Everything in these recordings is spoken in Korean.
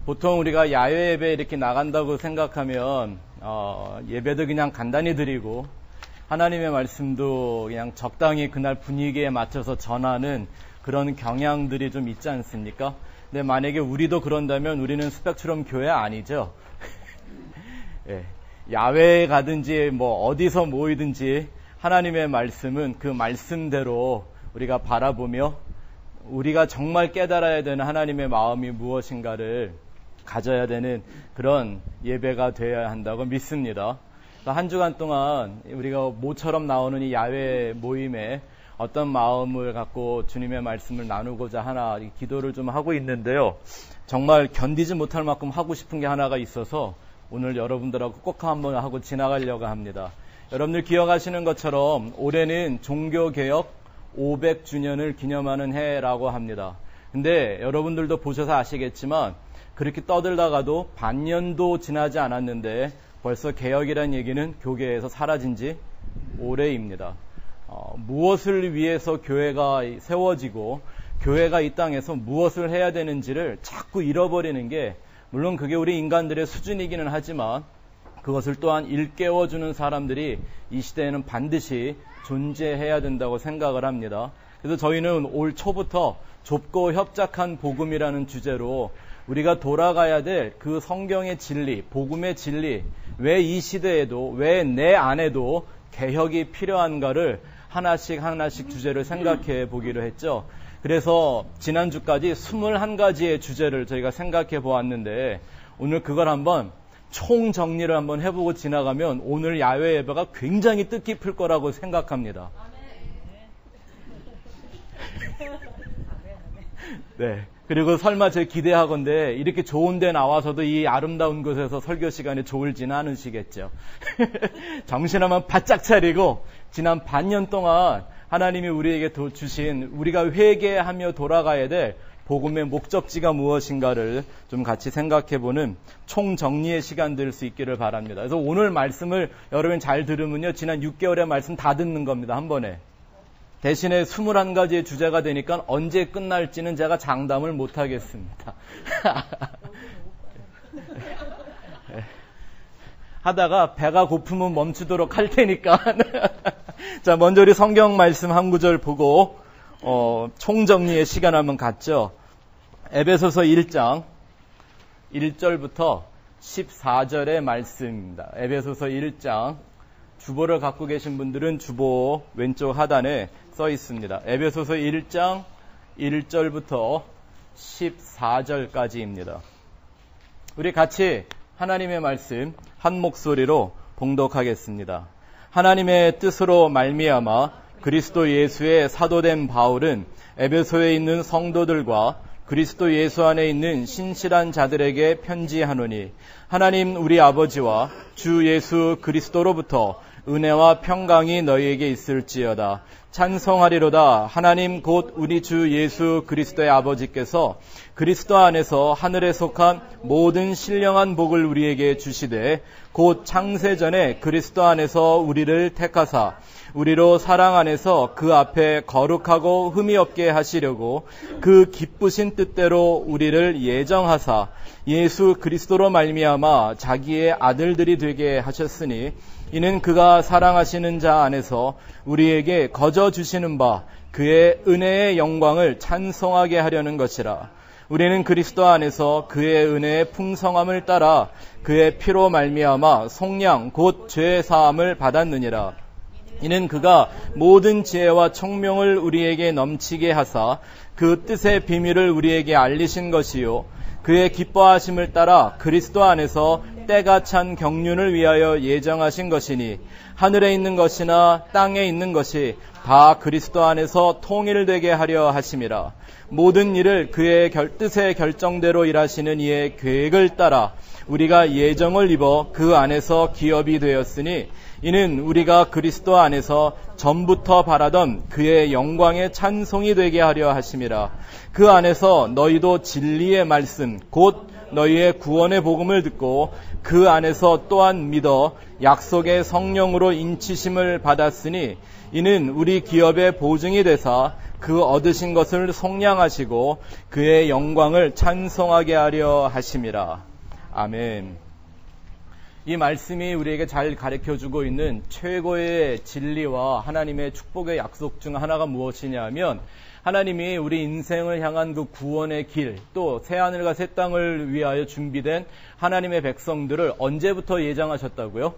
보통 우리가 야외 예배 이렇게 나간다고 생각하면 예배도 그냥 간단히 드리고 하나님의 말씀도 그냥 적당히 그날 분위기에 맞춰서 전하는 그런 경향들이 좀 있지 않습니까? 근데 만약에 우리도 그런다면 우리는 스펙트럼 교회 아니죠. 예, 야외에 가든지 뭐 어디서 모이든지 하나님의 말씀은 그 말씀대로 우리가 바라보며 우리가 정말 깨달아야 되는 하나님의 마음이 무엇인가를 가져야 되는 그런 예배가 되어야 한다고 믿습니다. 한 주간 동안 우리가 모처럼 나오는 이 야외 모임에 어떤 마음을 갖고 주님의 말씀을 나누고자 하나 기도를 좀 하고 있는데요. 정말 견디지 못할 만큼 하고 싶은 게 하나가 있어서 오늘 여러분들하고 꼭 한번 하고 지나가려고 합니다. 여러분들 기억하시는 것처럼 올해는 종교개혁 500주년을 기념하는 해라고 합니다. 근데 여러분들도 보셔서 아시겠지만 그렇게 떠들다가도 반년도 지나지 않았는데 벌써 개혁이라는 얘기는 교계에서 사라진 지 오래입니다. 무엇을 위해서 교회가 세워지고 교회가 이 땅에서 무엇을 해야 되는지를 자꾸 잃어버리는 게 물론 그게 우리 인간들의 수준이기는 하지만 그것을 또한 일깨워주는 사람들이 이 시대에는 반드시 존재해야 된다고 생각을 합니다. 그래서 저희는 올 초부터 좁고 협착한 복음이라는 주제로 우리가 돌아가야 될 그 성경의 진리, 복음의 진리, 왜 이 시대에도, 왜 내 안에도 개혁이 필요한가를 하나씩 주제를 생각해 보기로 했죠. 그래서 지난주까지 21가지의 주제를 저희가 생각해 보았는데 오늘 그걸 한번 총정리를 한번 해보고 지나가면 오늘 야외 예배가 굉장히 뜻깊을 거라고 생각합니다. 네. 그리고 설마 제 기대하건대 이렇게 좋은 데 나와서도 이 아름다운 곳에서 설교 시간이 좋을지는 않으시겠죠. 정신 한번 바짝 차리고 지난 반년 동안 하나님이 우리에게 주신 우리가 회개하며 돌아가야 될 복음의 목적지가 무엇인가를 좀 같이 생각해보는 총정리의 시간 될 수 있기를 바랍니다. 그래서 오늘 말씀을 여러분 잘 들으면요. 지난 6개월의 말씀 다 듣는 겁니다. 한 번에. 대신에 21가지의 주제가 되니까 언제 끝날지는 제가 장담을 못하겠습니다. 하다가 배가 고프면 멈추도록 할 테니까. 자, 먼저 우리 성경 말씀 한 구절 보고 총정리의 시간 한번 갖죠. 에베소서 1장 1절부터 14절의 말씀입니다. 에베소서 1장 주보를 갖고 계신 분들은 주보 왼쪽 하단에 써 있습니다. 에베소서 1장 1절부터 14절까지입니다. 우리 같이 하나님의 말씀 한 목소리로 봉독하겠습니다. 하나님의 뜻으로 말미암아 그리스도 예수의 사도된 바울은 에베소에 있는 성도들과 그리스도 예수 안에 있는 신실한 자들에게 편지하노니 하나님 우리 아버지와 주 예수 그리스도로부터 은혜와 평강이 너희에게 있을지어다. 찬송하리로다. 하나님 곧 우리 주 예수 그리스도의 아버지께서 그리스도 안에서 하늘에 속한 모든 신령한 복을 우리에게 주시되 곧 창세전에 그리스도 안에서 우리를 택하사 우리로 사랑 안에서 그 앞에 거룩하고 흠이 없게 하시려고 그 기쁘신 뜻대로 우리를 예정하사 예수 그리스도로 말미암아 자기의 아들들이 되게 하셨으니 이는 그가 사랑하시는 자 안에서 우리에게 거저 주시는 바 그의 은혜의 영광을 찬송하게 하려는 것이라. 우리는 그리스도 안에서 그의 은혜의 풍성함을 따라 그의 피로 말미암아 속량 곧 죄 사함을 받았느니라. 이는 그가 모든 지혜와 총명을 우리에게 넘치게 하사 그 뜻의 비밀을 우리에게 알리신 것이요 그의 기뻐하심을 따라 그리스도 안에서 때가 찬 경륜을 위하여 예정하신 것이니 하늘에 있는 것이나 땅에 있는 것이 다 그리스도 안에서 통일되게 하려 하심이라. 모든 일을 그의 뜻의 결정대로 일하시는 이의 계획을 따라 우리가 예정을 입어 그 안에서 기업이 되었으니 이는 우리가 그리스도 안에서 전부터 바라던 그의 영광의 찬송이 되게 하려 하심이라. 그 안에서 너희도 진리의 말씀 곧 너희의 구원의 복음을 듣고 그 안에서 또한 믿어 약속의 성령으로 인치심을 받았으니 이는 우리 기업의 보증이 되사 그 얻으신 것을 속량하시고 그의 영광을 찬송하게 하려 하심이라. 아멘. 이 말씀이 우리에게 잘 가르쳐주고 있는 최고의 진리와 하나님의 축복의 약속 중 하나가 무엇이냐 하면 하나님이 우리 인생을 향한 그 구원의 길, 또 새하늘과 새 땅을 위하여 준비된 하나님의 백성들을 언제부터 예정하셨다고요?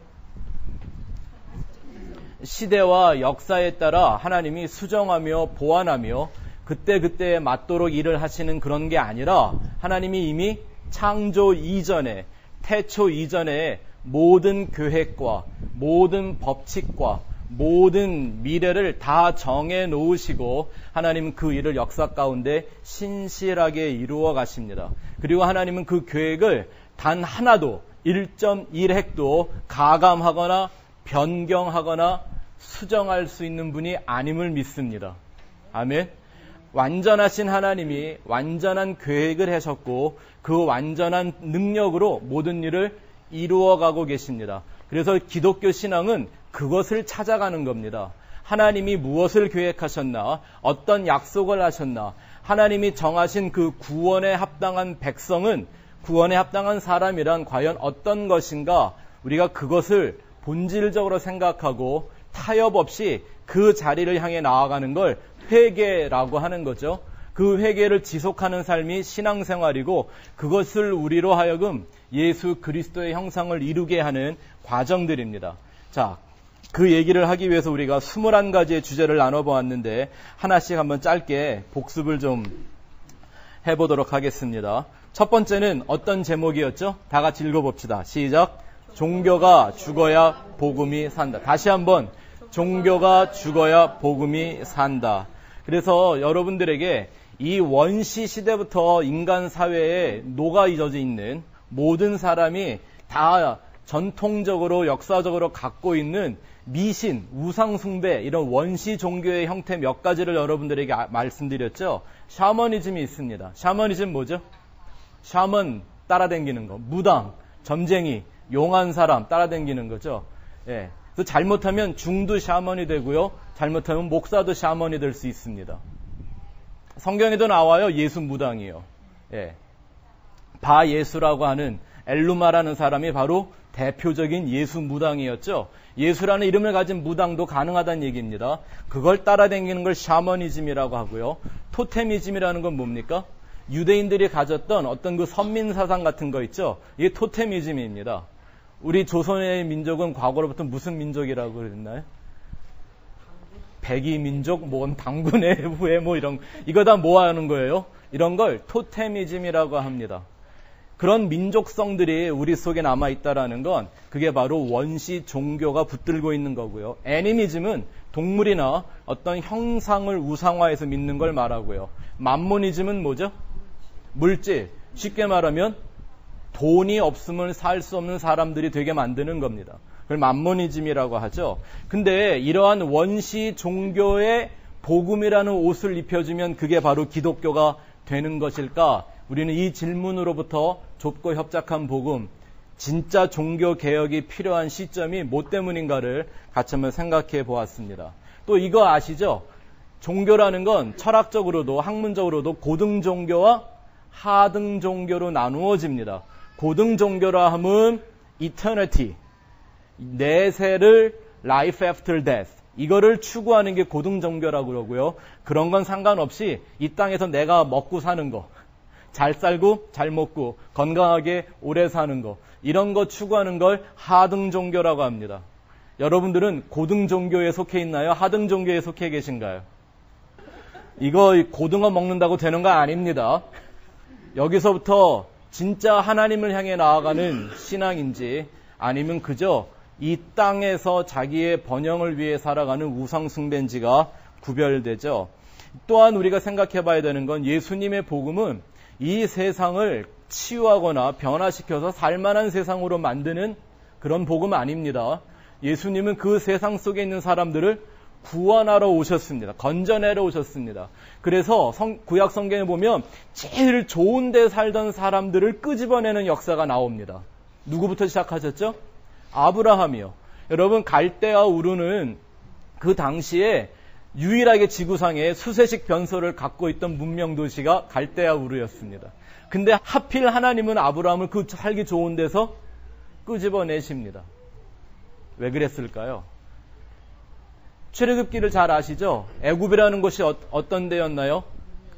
시대와 역사에 따라 하나님이 수정하며 보완하며 그때그때에 맞도록 일을 하시는 그런 게 아니라 하나님이 이미 창조 이전에, 태초 이전에 모든 계획과 모든 법칙과 모든 미래를 다 정해 놓으시고 하나님은 그 일을 역사 가운데 신실하게 이루어 가십니다. 그리고 하나님은 그 계획을 단 하나도 1.1획도 가감하거나 변경하거나 수정할 수 있는 분이 아님을 믿습니다. 아멘. 완전하신 하나님이 완전한 계획을 하셨고 그 완전한 능력으로 모든 일을 이루어가고 계십니다. 그래서 기독교 신앙은 그것을 찾아가는 겁니다. 하나님이 무엇을 계획하셨나, 어떤 약속을 하셨나, 하나님이 정하신 그 구원에 합당한 백성은, 구원에 합당한 사람이란 과연 어떤 것인가, 우리가 그것을 본질적으로 생각하고 타협 없이 그 자리를 향해 나아가는 걸 회개라고 하는 거죠. 그 회개를 지속하는 삶이 신앙생활이고 그것을 우리로 하여금 예수 그리스도의 형상을 이루게 하는 과정들입니다. 자, 그 얘기를 하기 위해서 우리가 21가지의 주제를 나눠보았는데 하나씩 한번 짧게 복습을 좀 해보도록 하겠습니다. 첫 번째는 어떤 제목이었죠? 다 같이 읽어봅시다. 시작. 종교가 죽어야 복음이 산다. 다시 한번. 종교가 죽어야 복음이 산다. 그래서 여러분들에게 이 원시 시대부터 인간 사회에 녹아져 있는 모든 사람이 다 전통적으로 역사적으로 갖고 있는 미신, 우상숭배 이런 원시 종교의 형태 몇 가지를 여러분들에게 말씀드렸죠. 샤머니즘이 있습니다. 샤머니즘 뭐죠? 샤먼 따라다니는 거, 무당, 점쟁이, 용한 사람 따라다니는 거죠. 예. 그래서 잘못하면 중도 샤먼이 되고요. 잘못하면 목사도 샤먼이 될 수 있습니다. 성경에도 나와요. 예수 무당이요. 예. 바 예수라고 하는 엘루마라는 사람이 바로 대표적인 예수 무당이었죠. 예수라는 이름을 가진 무당도 가능하다는 얘기입니다. 그걸 따라다니는 걸 샤머니즘이라고 하고요. 토테미즘이라는 건 뭡니까? 유대인들이 가졌던 어떤 그 선민 사상 같은 거 있죠. 이게 토테미즘입니다. 우리 조선의 민족은 과거로부터 무슨 민족이라고 그랬나요? 백이민족, 당군의 후예, 이거 다 뭐 하는 거예요? 이런 걸 토테미즘이라고 합니다. 그런 민족성들이 우리 속에 남아있다라는 건 그게 바로 원시 종교가 붙들고 있는 거고요. 애니미즘은 동물이나 어떤 형상을 우상화해서 믿는 걸 말하고요. 맘모니즘은 뭐죠? 물질. 쉽게 말하면 돈이 없으면 살 수 없는 사람들이 되게 만드는 겁니다. 그걸 맘모니즘이라고 하죠. 근데 이러한 원시 종교의 복음이라는 옷을 입혀주면 그게 바로 기독교가 되는 것일까? 우리는 이 질문으로부터 좁고 협착한 복음, 진짜 종교 개혁이 필요한 시점이 뭐 때문인가를 같이 한번 생각해 보았습니다. 또 이거 아시죠? 종교라는 건 철학적으로도 학문적으로도 고등 종교와 하등 종교로 나누어집니다. 고등 종교라 하면 eternity, 내세를 life after death, 이거를 추구하는 게 고등 종교라고 그러고요. 그런 건 상관없이 이 땅에서 내가 먹고 사는 거, 잘 살고 잘 먹고 건강하게 오래 사는 거, 이런 거 추구하는 걸 하등 종교라고 합니다. 여러분들은 고등 종교에 속해 있나요? 하등 종교에 속해 계신가요? 이거 고등어 먹는다고 되는 거 아닙니다. 여기서부터 진짜 하나님을 향해 나아가는 신앙인지 아니면 그저 이 땅에서 자기의 번영을 위해 살아가는 우상숭배인지가 구별되죠. 또한 우리가 생각해 봐야 되는 건 예수님의 복음은 이 세상을 치유하거나 변화시켜서 살만한 세상으로 만드는 그런 복음 아닙니다. 예수님은 그 세상 속에 있는 사람들을 구원하러 오셨습니다. 건져내러 오셨습니다. 그래서 구약 성경에 보면 제일 좋은 데 살던 사람들을 끄집어내는 역사가 나옵니다. 누구부터 시작하셨죠? 아브라함이요. 여러분, 갈대아 우르는 그 당시에 유일하게 지구상에 수세식 변소를 갖고 있던 문명 도시가 갈대아 우르였습니다. 근데 하필 하나님은 아브라함을 그 살기 좋은 데서 끄집어내십니다. 왜 그랬을까요? 출애굽기를 잘 아시죠? 애굽이라는 곳이 어떤 데였나요?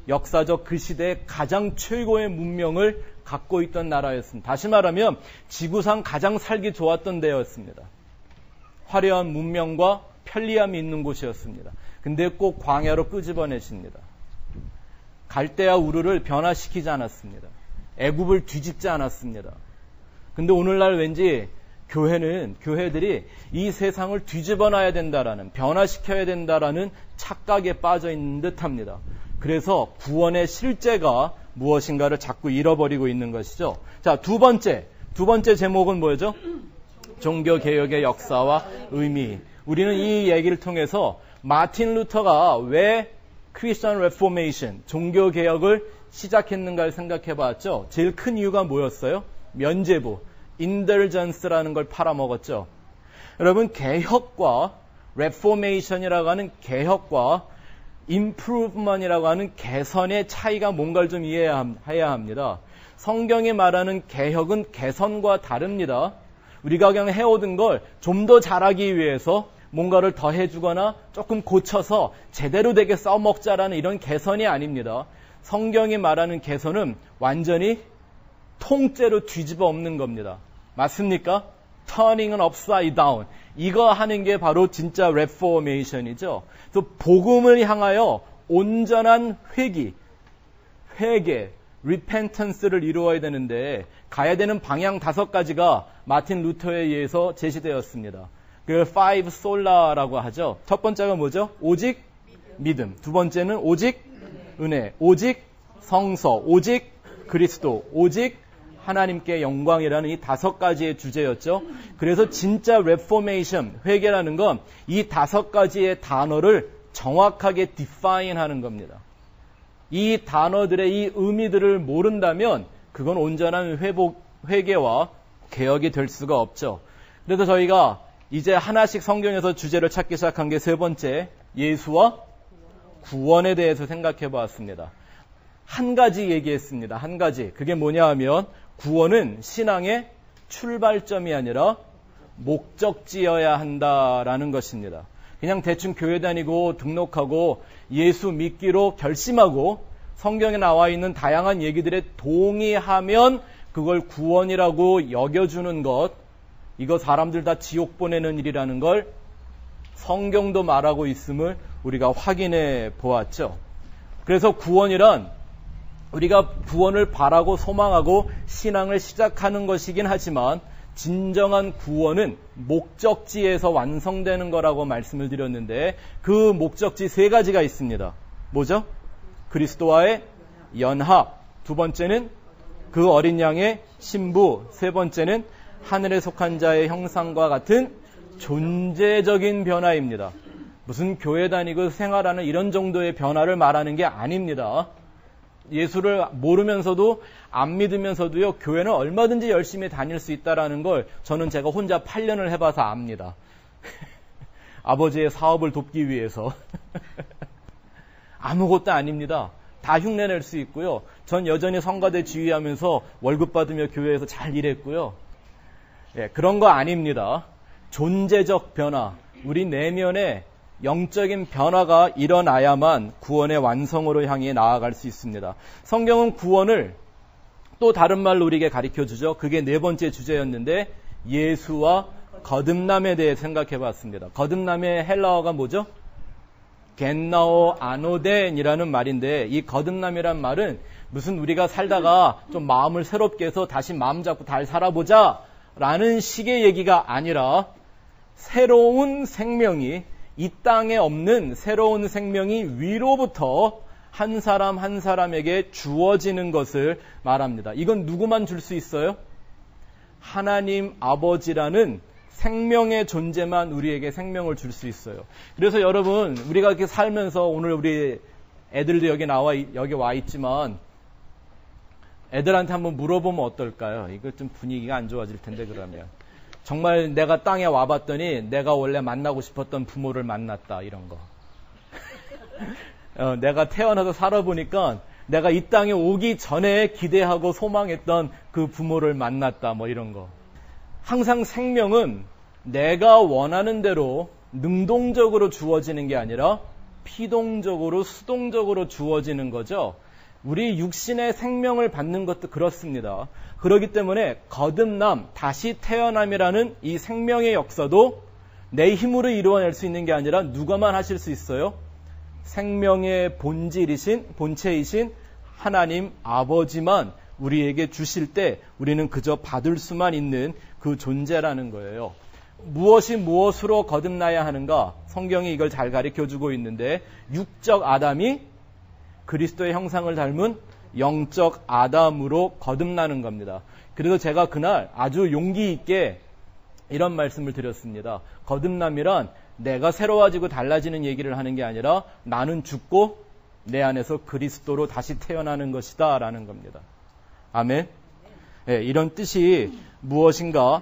역사적 그 시대에 가장 최고의 문명을 갖고 있던 나라였습니다. 다시 말하면 지구상 가장 살기 좋았던 데였습니다. 화려한 문명과 편리함이 있는 곳이었습니다. 근데 꼭 광야로 끄집어내십니다. 갈대아 우르를 변화시키지 않았습니다. 애굽을 뒤집지 않았습니다. 근데 오늘날 왠지 교회들이 이 세상을 뒤집어놔야 된다라는, 변화시켜야 된다라는 착각에 빠져 있는 듯합니다. 그래서 구원의 실제가 무엇인가를 자꾸 잃어버리고 있는 것이죠. 자, 두 번째 제목은 뭐죠? 종교개혁의 역사와 의미. 우리는 이 얘기를 통해서 마틴 루터가 왜 크리스천 레포메이션, 종교개혁을 시작했는가를 생각해 봤죠. 제일 큰 이유가 뭐였어요? 면죄부, indulgence라는 걸 팔아먹었죠. 여러분, 개혁과 reformation이라고 하는 개혁과 improvement이라고 하는 개선의 차이가 뭔가를 좀 이해해야 합니다. 성경이 말하는 개혁은 개선과 다릅니다. 우리가 그냥 해오던 걸 좀 더 잘하기 위해서 뭔가를 더 해주거나 조금 고쳐서 제대로 되게 써먹자라는 이런 개선이 아닙니다. 성경이 말하는 개선은 완전히 통째로 뒤집어 엎는 겁니다. 맞습니까? Turning은 upside down. 이거 하는 게 바로 진짜 reformation이죠. 그래서 복음을 향하여 온전한 회개, repentance를 이루어야 되는데 가야 되는 방향 5가지가 마틴 루터에 의해서 제시되었습니다. 그 five sola라고 하죠. 첫 번째가 뭐죠? 오직 믿음. 두 번째는 오직 은혜. 오직 성서. 오직 그리스도. 오직 하나님께 영광이라는 이 5가지의 주제였죠. 그래서 진짜 레포메이션, 회개라는 건 이 5가지의 단어를 정확하게 define 하는 겁니다. 이 단어들의 이 의미들을 모른다면 그건 온전한 회개와 개혁이 될 수가 없죠. 그래서 저희가 이제 하나씩 성경에서 주제를 찾기 시작한 게 3번째, 예수와 구원에 대해서 생각해 보았습니다. 한 가지 얘기했습니다. 한 가지. 그게 뭐냐 하면 구원은 신앙의 출발점이 아니라 목적지여야 한다라는 것입니다. 그냥 대충 교회 다니고 등록하고 예수 믿기로 결심하고 성경에 나와 있는 다양한 얘기들에 동의하면 그걸 구원이라고 여겨주는 것, 이거 사람들 다 지옥 보내는 일이라는 걸 성경도 말하고 있음을 우리가 확인해 보았죠. 그래서 구원이란 우리가 구원을 바라고 소망하고 신앙을 시작하는 것이긴 하지만 진정한 구원은 목적지에서 완성되는 거라고 말씀을 드렸는데 그 목적지 3가지가 있습니다. 뭐죠? 그리스도와의 연합, 2번째는 그 어린 양의 신부, 3번째는 하늘에 속한 자의 형상과 같은 존재적인 변화입니다. 무슨 교회 다니고 생활하는 이런 정도의 변화를 말하는 게 아닙니다. 예수를 모르면서도 안 믿으면서도요, 교회는 얼마든지 열심히 다닐 수 있다라는 걸 저는 제가 혼자 8년을 해봐서 압니다. 아버지의 사업을 돕기 위해서. 아무것도 아닙니다. 다 흉내낼 수 있고요. 전 여전히 성가대 지휘하면서 월급 받으며 교회에서 잘 일했고요. 예, 그런 거 아닙니다. 존재적 변화, 우리 내면에 영적인 변화가 일어나야만 구원의 완성으로 향해 나아갈 수 있습니다. 성경은 구원을 또 다른 말로 우리에게 가르쳐주죠. 그게 4번째 주제였는데 예수와 거듭남에 대해 생각해 봤습니다. 거듭남의 헬라어가 뭐죠? 겐나오 아노덴이라는 말인데 이 거듭남이란 말은 무슨 우리가 살다가 좀 마음을 새롭게 해서 다시 마음 잡고 잘 살아보자 라는 식의 얘기가 아니라 새로운 생명이 이 땅에 없는 새로운 생명이 위로부터 한 사람 한 사람에게 주어지는 것을 말합니다. 이건 누구만 줄 수 있어요? 하나님 아버지라는 생명의 존재만 우리에게 생명을 줄 수 있어요. 그래서 여러분, 우리가 이렇게 살면서 오늘 우리 애들도 여기 와 있지만 애들한테 한번 물어보면 어떨까요? 이거 좀 분위기가 안 좋아질 텐데, 그러면. 정말 내가 땅에 와봤더니 내가 원래 만나고 싶었던 부모를 만났다, 이런 거. 내가 태어나서 살아보니까 내가 이 땅에 오기 전에 기대하고 소망했던 그 부모를 만났다, 뭐 이런 거. 항상 생명은 내가 원하는 대로 능동적으로 주어지는 게 아니라 피동적으로, 수동적으로 주어지는 거죠. 우리 육신의 생명을 받는 것도 그렇습니다. 그렇기 때문에 거듭남, 다시 태어남이라는 이 생명의 역사도 내 힘으로 이루어낼 수 있는 게 아니라 누가만 하실 수 있어요? 생명의 본체이신 하나님 아버지만 우리에게 주실 때 우리는 그저 받을 수만 있는 그 존재라는 거예요. 무엇이 무엇으로 거듭나야 하는가? 성경이 이걸 잘 가르쳐주고 있는데 육적 아담이 그리스도의 형상을 닮은 영적 아담으로 거듭나는 겁니다. 그래서 제가 그날 아주 용기 있게 이런 말씀을 드렸습니다. 거듭남이란 내가 새로워지고 달라지는 얘기를 하는 게 아니라 나는 죽고 내 안에서 그리스도로 다시 태어나는 것이다 라는 겁니다. 아멘. 네, 이런 뜻이 무엇인가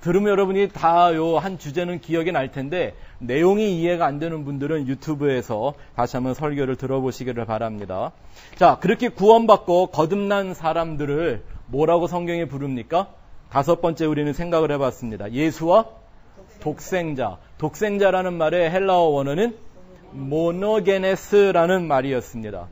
들으면 여러분이 다 요 한 주제는 기억이 날 텐데 내용이 이해가 안 되는 분들은 유튜브에서 다시 한번 설교를 들어보시기를 바랍니다. 자, 그렇게 구원받고 거듭난 사람들을 뭐라고 성경에 부릅니까? 다섯 번째 우리는 생각을 해봤습니다. 예수와 독생자. 독생자라는 말의 헬라어 원어는 모노게네스라는 말이었습니다.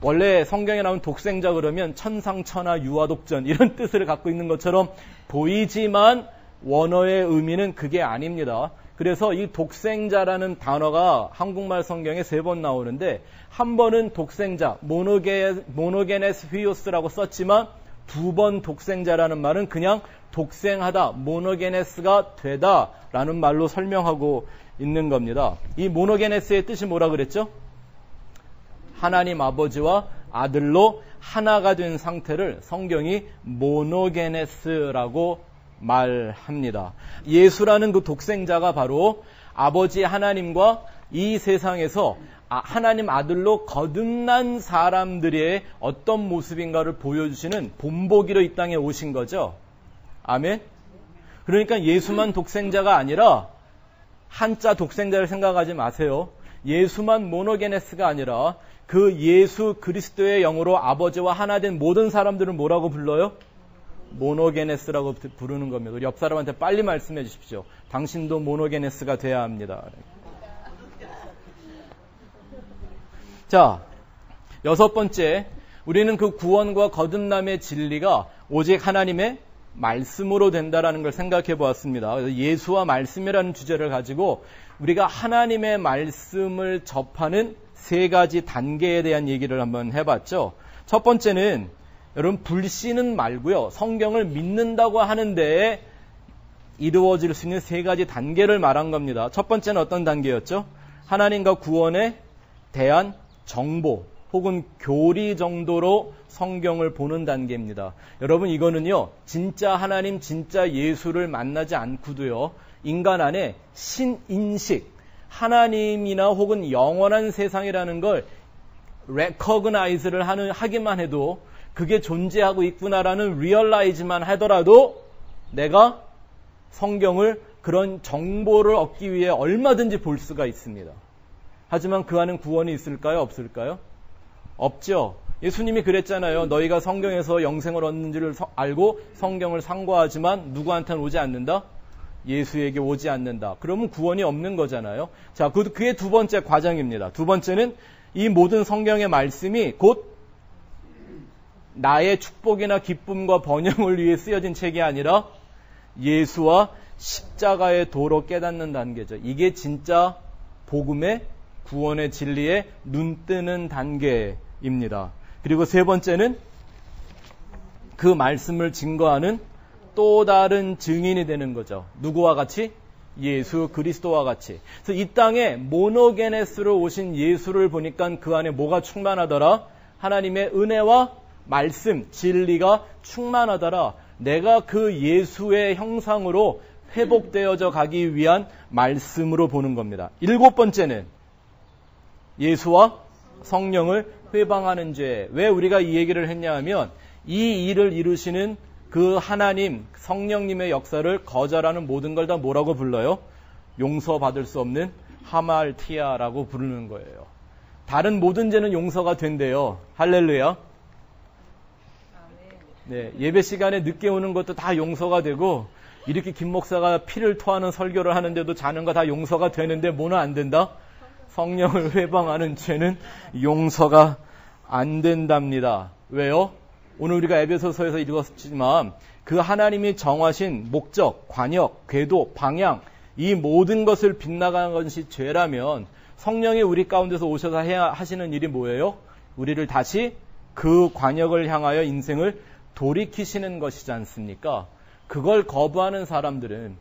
원래 성경에 나온 독생자 그러면 천상천하 유아독전 이런 뜻을 갖고 있는 것처럼 보이지만 원어의 의미는 그게 아닙니다. 그래서 이 독생자라는 단어가 한국말 성경에 3번 나오는데 한 번은 독생자, 모노게네스 휘오스라고 썼지만 2번 독생자라는 말은 그냥 독생하다, 모노게네스가 되다라는 말로 설명하고 있는 겁니다. 이 모노게네스의 뜻이 뭐라 그랬죠? 하나님 아버지와 아들로 하나가 된 상태를 성경이 모노게네스라고 말합니다. 예수라는 그 독생자가 바로 아버지 하나님과 이 세상에서 하나님 아들로 거듭난 사람들의 어떤 모습인가를 보여주시는 본보기로 이 땅에 오신 거죠. 아멘? 그러니까 예수만 독생자가 아니라 한자 독생자를 생각하지 마세요. 예수만 모노게네스가 아니라 그 예수 그리스도의 영으로 아버지와 하나 된 모든 사람들은 뭐라고 불러요? 모노게네스라고 부르는 겁니다. 우리 옆 사람한테 빨리 말씀해 주십시오. 당신도 모노게네스가 돼야 합니다. 자, 6번째, 우리는 그 구원과 거듭남의 진리가 오직 하나님의 말씀으로 된다라는 걸 생각해 보았습니다. 그래서 예수와 말씀이라는 주제를 가지고 우리가 하나님의 말씀을 접하는 3가지 단계에 대한 얘기를 한번 해봤죠. 첫 번째는 여러분 불신은 말고요. 성경을 믿는다고 하는데 이루어질 수 있는 3가지 단계를 말한 겁니다. 첫 번째는 어떤 단계였죠? 하나님과 구원에 대한 정보 혹은 교리 정도로 성경을 보는 단계입니다. 여러분 이거는요. 진짜 하나님, 진짜 예수를 만나지 않고도요. 인간 안에 신인식, 하나님이나 혹은 영원한 세상이라는 걸 recognize를 하기만 해도 그게 존재하고 있구나라는 realize만 하더라도 내가 성경을 그런 정보를 얻기 위해 얼마든지 볼 수가 있습니다. 하지만 그 안엔 구원이 있을까요? 없을까요? 없죠. 예수님이 그랬잖아요. 너희가 성경에서 영생을 얻는 줄 알고 성경을 상고하지만 누구한테는 오지 않는다? 예수에게 오지 않는다. 그러면 구원이 없는 거잖아요. 자, 그게 2번째 과정입니다. 2번째는 이 모든 성경의 말씀이 곧 나의 축복이나 기쁨과 번영을 위해 쓰여진 책이 아니라 예수와 십자가의 도로 깨닫는 단계죠. 이게 진짜 복음의 구원의 진리에 눈뜨는 단계입니다. 그리고 3번째는 그 말씀을 증거하는 또 다른 증인이 되는 거죠. 누구와 같이? 예수 그리스도와 같이. 그래서 이 땅에 모노게네스로 오신 예수를 보니까 그 안에 뭐가 충만하더라? 하나님의 은혜와 말씀, 진리가 충만하더라. 내가 그 예수의 형상으로 회복되어져 가기 위한 말씀으로 보는 겁니다. 7번째는 예수와 성령을 회방하는 죄. 왜 우리가 이 얘기를 했냐 하면 이 일을 이루시는 그 하나님, 성령님의 역사를 거절하는 모든 걸 다 뭐라고 불러요? 용서받을 수 없는 하말티아라고 부르는 거예요. 다른 모든 죄는 용서가 된대요. 할렐루야. 네, 예배 시간에 늦게 오는 것도 다 용서가 되고 이렇게 김 목사가 피를 토하는 설교를 하는데도 자는 거 다 용서가 되는데 뭐는 안 된다? 성령을 회방하는 죄는 용서가 안 된답니다. 왜요? 오늘 우리가 에베소서에서 읽었지만 그 하나님이 정하신 목적, 관역, 궤도, 방향 이 모든 것을 빗나가는 것이 죄라면 성령이 우리 가운데서 오셔서 해야 하시는 일이 뭐예요? 우리를 다시 그 관역을 향하여 인생을 돌이키시는 것이지 않습니까? 그걸 거부하는 사람들은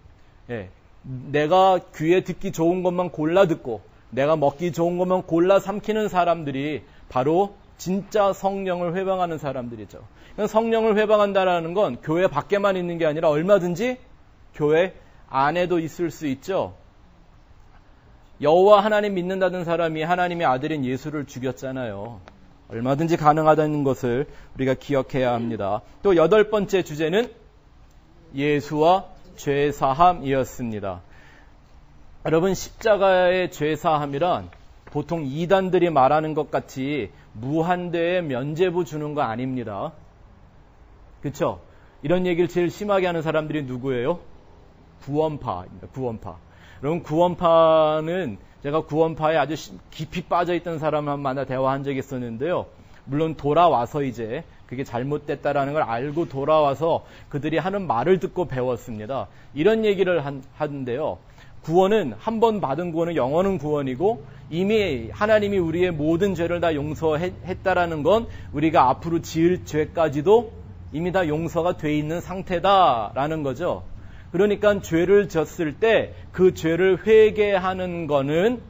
내가 귀에 듣기 좋은 것만 골라 듣고 내가 먹기 좋은 것만 골라 삼키는 사람들이 바로 진짜 성령을 회방하는 사람들이죠. 성령을 회방한다는 건 교회 밖에만 있는 게 아니라 얼마든지 교회 안에도 있을 수 있죠. 여호와 하나님 믿는다는 사람이 하나님의 아들인 예수를 죽였잖아요. 얼마든지 가능하다는 것을 우리가 기억해야 합니다. 또 8번째 주제는 예수와 죄사함이었습니다. 여러분, 십자가의 죄사함이란 보통 이단들이 말하는 것 같이 무한대의 면죄부 주는 거 아닙니다. 그렇죠? 이런 얘기를 제일 심하게 하는 사람들이 누구예요? 구원파입니다. 구원파. 여러분, 구원파는 제가 구원파에 아주 깊이 빠져있던 사람을 만나 대화한 적이 있었는데요. 물론 돌아와서 이제 그게 잘못됐다라는 걸 알고 돌아와서 그들이 하는 말을 듣고 배웠습니다. 이런 얘기를 하는데요. 구원은 한 번 받은 구원은 영원한 구원이고 이미 하나님이 우리의 모든 죄를 다 용서했다라는 건 우리가 앞으로 지을 죄까지도 이미 다 용서가 돼 있는 상태다라는 거죠. 그러니까 죄를 졌을 때 그 죄를 회개하는 거는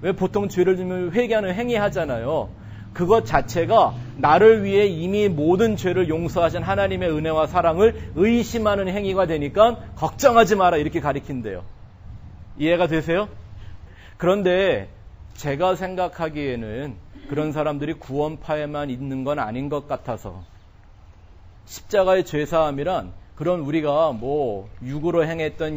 왜 보통 죄를 지면 회개하는 행위 하잖아요. 그것 자체가 나를 위해 이미 모든 죄를 용서하신 하나님의 은혜와 사랑을 의심하는 행위가 되니까 걱정하지 마라 이렇게 가리킨대요. 이해가 되세요? 그런데 제가 생각하기에는 그런 사람들이 구원파에만 있는 건 아닌 것 같아서 십자가의 죄사함이란 그런 우리가 육으로 행했던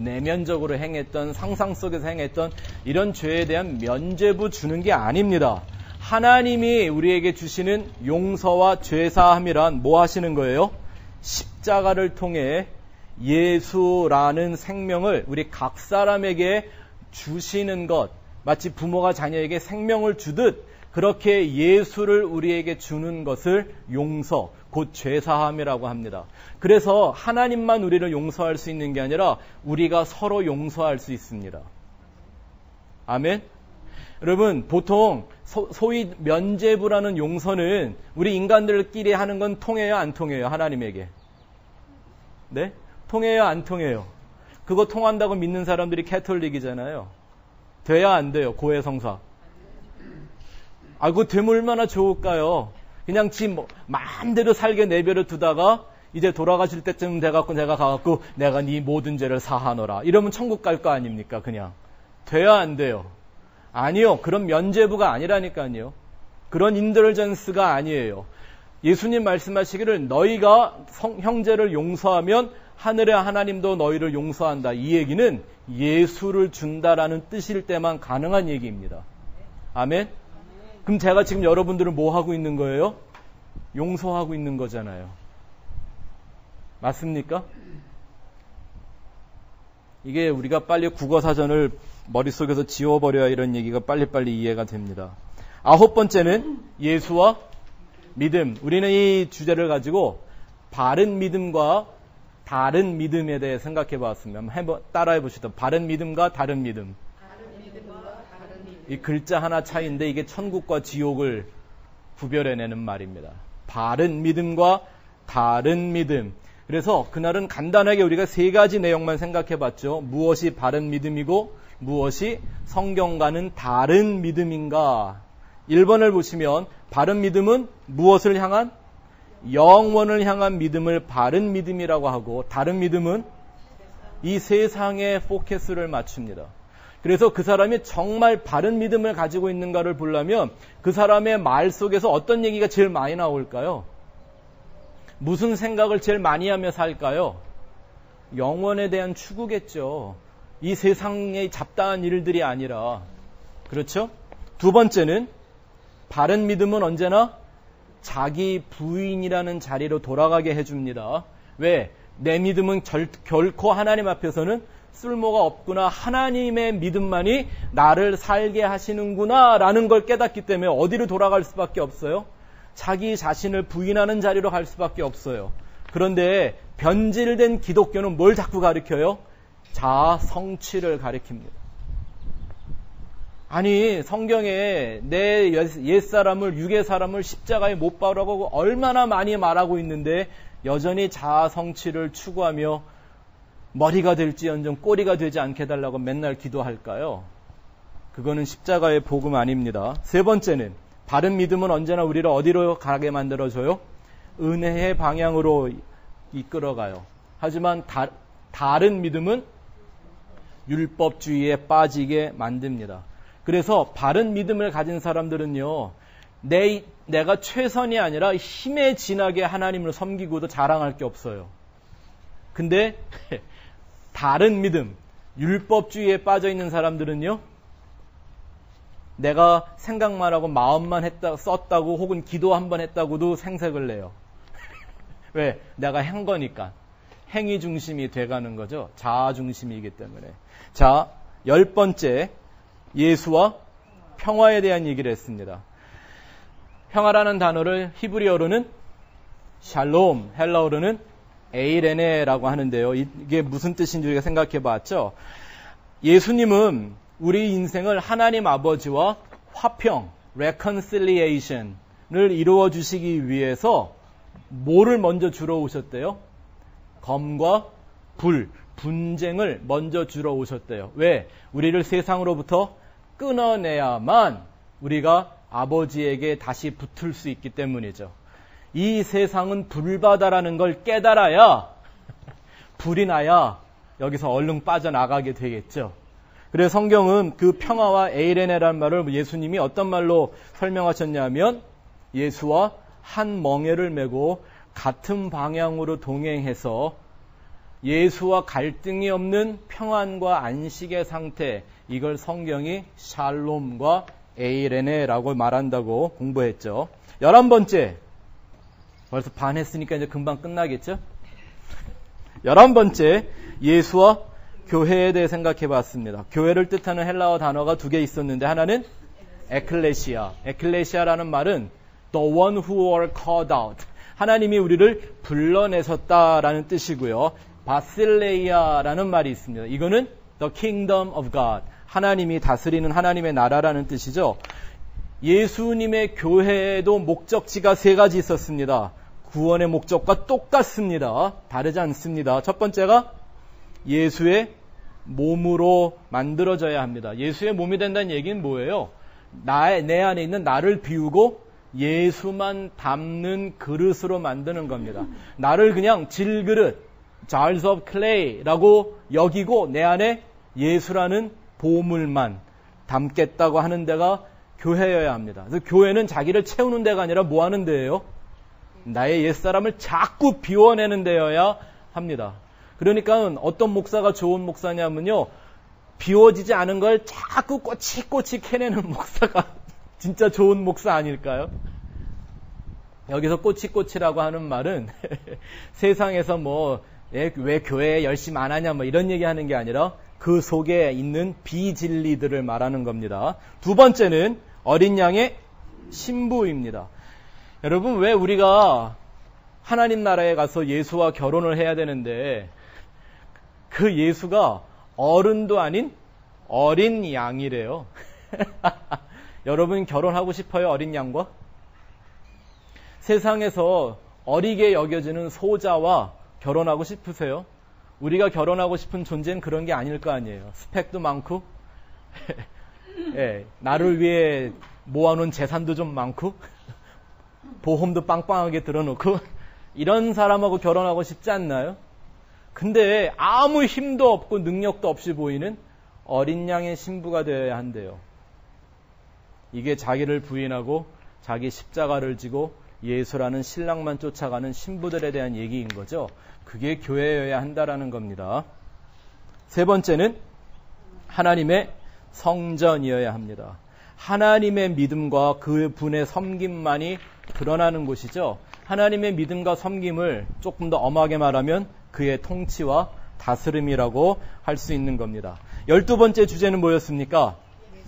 내면적으로 행했던 상상 속에서 행했던 이런 죄에 대한 면죄부 주는 게 아닙니다. 하나님이 우리에게 주시는 용서와 죄사함이란 뭐 하시는 거예요? 십자가를 통해 예수라는 생명을 우리 각 사람에게 주시는 것, 마치 부모가 자녀에게 생명을 주듯 그렇게 예수를 우리에게 주는 것을 용서, 곧 죄사함이라고 합니다. 그래서 하나님만 우리를 용서할 수 있는 게 아니라 우리가 서로 용서할 수 있습니다. 아멘? 여러분, 보통 소위 면죄부라는 용서는 우리 인간들끼리 하는 건 통해요, 안 통해요? 하나님에게. 네? 통해요, 안 통해요? 그거 통한다고 믿는 사람들이 캐톨릭이잖아요. 돼야 안 돼요, 고해성사. 그거 되면 얼마나 좋을까요? 그냥 지 마음대로 살게 내버려 두다가 이제 돌아가실 때쯤 돼갖고 내가 가갖고 내가 네 모든 죄를 사하노라. 이러면 천국 갈 거 아닙니까? 그냥. 돼야 안 돼요? 아니요. 그런 면죄부가 아니라니까요. 그런 인더전스가 아니에요. 예수님 말씀하시기를 너희가 형제를 용서하면 하늘의 하나님도 너희를 용서한다. 이 얘기는 예수를 준다라는 뜻일 때만 가능한 얘기입니다. 아멘? 그럼 제가 지금 여러분들은 뭐 하고 있는 거예요? 용서하고 있는 거잖아요. 맞습니까? 이게 우리가 빨리 국어사전을 머릿속에서 지워버려야 이런 얘기가 빨리빨리 이해가 됩니다. 9번째는 예수와 믿음. 우리는 이 주제를 가지고 바른 믿음과 다른 믿음에 대해 생각해 봤습니다. 한번 따라해 보시죠. 바른 믿음과 다른 믿음. 이 글자 하나 차이인데 이게 천국과 지옥을 구별해내는 말입니다. 바른 믿음과 다른 믿음. 그래서 그날은 간단하게 우리가 3가지 내용만 생각해 봤죠. 무엇이 바른 믿음이고 무엇이 성경과는 다른 믿음인가. 1번을 보시면 바른 믿음은 무엇을 향한? 영원을 향한 믿음을 바른 믿음이라고 하고 다른 믿음은 이 세상에 포커스를 맞춥니다. 그래서 그 사람이 정말 바른 믿음을 가지고 있는가를 보려면 그 사람의 말 속에서 어떤 얘기가 제일 많이 나올까요? 무슨 생각을 제일 많이 하며 살까요? 영원에 대한 추구겠죠. 이 세상의 잡다한 일들이 아니라. 그렇죠? 두 번째는 바른 믿음은 언제나 자기 부인이라는 자리로 돌아가게 해줍니다. 왜? 내 믿음은 결코 하나님 앞에서는 쓸모가 없구나. 하나님의 믿음만이 나를 살게 하시는구나 라는 걸 깨닫기 때문에 어디로 돌아갈 수밖에 없어요? 자기 자신을 부인하는 자리로 갈 수밖에 없어요. 그런데 변질된 기독교는 뭘 자꾸 가르쳐요? 자아 성취를 가르칩니다. 아니 성경에 내 옛사람을 육의 사람을 십자가에 못 박으라고 얼마나 많이 말하고 있는데 여전히 자아 성취를 추구하며 머리가 될지언정 꼬리가 되지 않게 해달라고 맨날 기도할까요? 그거는 십자가의 복음 아닙니다. 세 번째는 바른 믿음은 언제나 우리를 어디로 가게 만들어줘요? 은혜의 방향으로 이끌어가요. 하지만 다른 믿음은 율법주의에 빠지게 만듭니다. 그래서 바른 믿음을 가진 사람들은요, 내가 최선이 아니라 힘에 지나게 하나님을 섬기고도 자랑할 게 없어요. 근데 다른 믿음, 율법주의에 빠져 있는 사람들은요, 내가 생각만 하고 마음만 썼다고 혹은 기도 한번 했다고도 생색을 내요. 왜? 내가 한 거니까. 행위 중심이 돼가는 거죠. 자아 중심이기 때문에. 자, 10번째, 예수와 평화에 대한 얘기를 했습니다. 평화라는 단어를 히브리어로는 샬롬, 헬라어로는 에이레네라고 하는데요. 이게 무슨 뜻인지 우리가 생각해 봤죠. 예수님은 우리 인생을 하나님 아버지와 화평, reconciliation을 이루어 주시기 위해서 뭐를 먼저 주러 오셨대요? 검과 불, 분쟁을 먼저 주러 오셨대요. 왜? 우리를 세상으로부터 끊어내야만 우리가 아버지에게 다시 붙을 수 있기 때문이죠. 이 세상은 불바다라는 걸 깨달아야 불이 나야 여기서 얼른 빠져나가게 되겠죠. 그래서 성경은 그 평화와 에이레네라는 말을 예수님이 어떤 말로 설명하셨냐면 예수와 한 멍에를 메고 같은 방향으로 동행해서 예수와 갈등이 없는 평안과 안식의 상태, 이걸 성경이 샬롬과 에이레네라고 말한다고 공부했죠. 11번째, 벌써 반 했으니까 이제 금방 끝나겠죠? 11번째, 예수와 교회에 대해 생각해 봤습니다. 교회를 뜻하는 헬라어 단어가 두 개 있었는데 하나는 에클레시아. 에클레시아라는 말은 the one who were called out. 하나님이 우리를 불러내셨다라는 뜻이고요. 바실레이아라는 말이 있습니다. 이거는 the kingdom of God. 하나님이 다스리는 하나님의 나라라는 뜻이죠. 예수님의 교회에도 목적지가 세 가지 있었습니다. 구원의 목적과 똑같습니다. 다르지 않습니다. 첫 번째가 예수의 몸으로 만들어져야 합니다. 예수의 몸이 된다는 얘기는 뭐예요? 내 안에 있는 나를 비우고 예수만 담는 그릇으로 만드는 겁니다. 나를 그냥 질그릇, jars of clay라고 여기고 내 안에 예수라는 보물만 담겠다고 하는 데가 교회여야 합니다. 그래서 교회는 자기를 채우는 데가 아니라 뭐 하는 데예요? 나의 옛사람을 자꾸 비워내는 데여야 합니다. 그러니까 어떤 목사가 좋은 목사냐면요, 비워지지 않은 걸 자꾸 꼬치꼬치 캐내는 목사가 진짜 좋은 목사 아닐까요? 여기서 꼬치꼬치라고 하는 말은 세상에서 뭐 왜 교회에 열심히 안 하냐 뭐 이런 얘기하는 게 아니라 그 속에 있는 비진리들을 말하는 겁니다. 두 번째는 어린 양의 신부입니다. 여러분, 왜 우리가 하나님 나라에 가서 예수와 결혼을 해야 되는데 그 예수가 어른도 아닌 어린 양이래요. 여러분 결혼하고 싶어요? 어린 양과? 세상에서 어리게 여겨지는 소자와 결혼하고 싶으세요? 우리가 결혼하고 싶은 존재는 그런 게 아닐 거 아니에요. 스펙도 많고 예, 나를 위해 모아놓은 재산도 좀 많고 보험도 빵빵하게 들어놓고 이런 사람하고 결혼하고 싶지 않나요? 근데 아무 힘도 없고 능력도 없이 보이는 어린 양의 신부가 되어야 한대요. 이게 자기를 부인하고 자기 십자가를 지고 예수라는 신랑만 쫓아가는 신부들에 대한 얘기인 거죠. 그게 교회여야 한다라는 겁니다. 세 번째는 하나님의 성전이어야 합니다. 하나님의 믿음과 그 분의 섬김만이 드러나는 곳이죠. 하나님의 믿음과 섬김을 조금 더 엄하게 말하면 그의 통치와 다스림이라고 할 수 있는 겁니다. 12번째 주제는 뭐였습니까?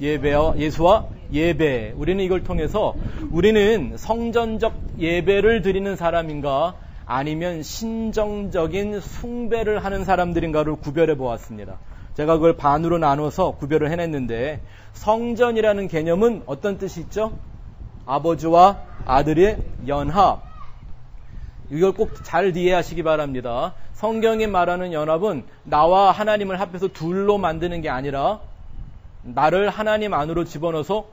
예수와 예배. 우리는 이걸 통해서 우리는 성전적 예배를 드리는 사람인가 아니면 신정적인 숭배를 하는 사람들인가를 구별해 보았습니다. 제가 그걸 반으로 나눠서 구별을 해냈는데 성전이라는 개념은 어떤 뜻이 있죠? 아버지와 아들의 연합. 이걸 꼭 잘 이해하시기 바랍니다. 성경이 말하는 연합은 나와 하나님을 합해서 둘로 만드는 게 아니라 나를 하나님 안으로 집어넣어서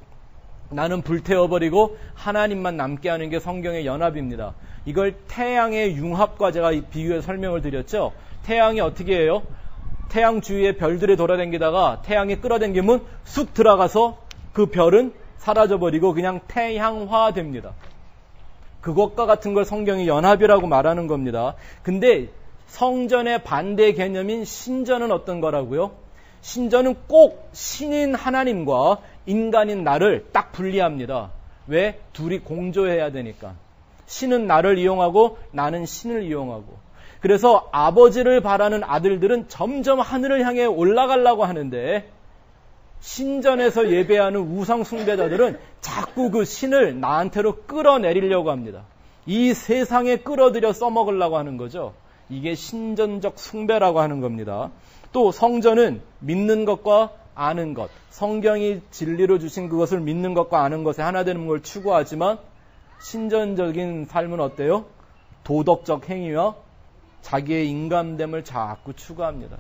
나는 불태워버리고 하나님만 남게 하는 게 성경의 연합입니다. 이걸 태양의 융합과 제가 비교해 설명을 드렸죠. 태양이 어떻게 해요? 태양 주위에 별들이 돌아다니다가 태양이 끌어당기면 쑥 들어가서 그 별은 사라져버리고 그냥 태양화됩니다. 그것과 같은 걸 성경이 연합이라고 말하는 겁니다. 근데 성전의 반대 개념인 신전은 어떤 거라고요? 신전은 꼭 신인 하나님과 인간인 나를 딱 분리합니다. 왜? 둘이 공조해야 되니까. 신은 나를 이용하고 나는 신을 이용하고. 그래서 아버지를 바라는 아들들은 점점 하늘을 향해 올라가려고 하는데 신전에서 예배하는 우상 숭배자들은 자꾸 그 신을 나한테로 끌어내리려고 합니다. 이 세상에 끌어들여 써먹으려고 하는 거죠. 이게 신전적 숭배라고 하는 겁니다. 또 성전은 믿는 것과 아는 것, 성경이 진리로 주신 그것을 믿는 것과 아는 것에 하나 되는 걸 추구하지만 신전적인 삶은 어때요? 도덕적 행위와 자기의 인간됨을 자꾸 추구합니다.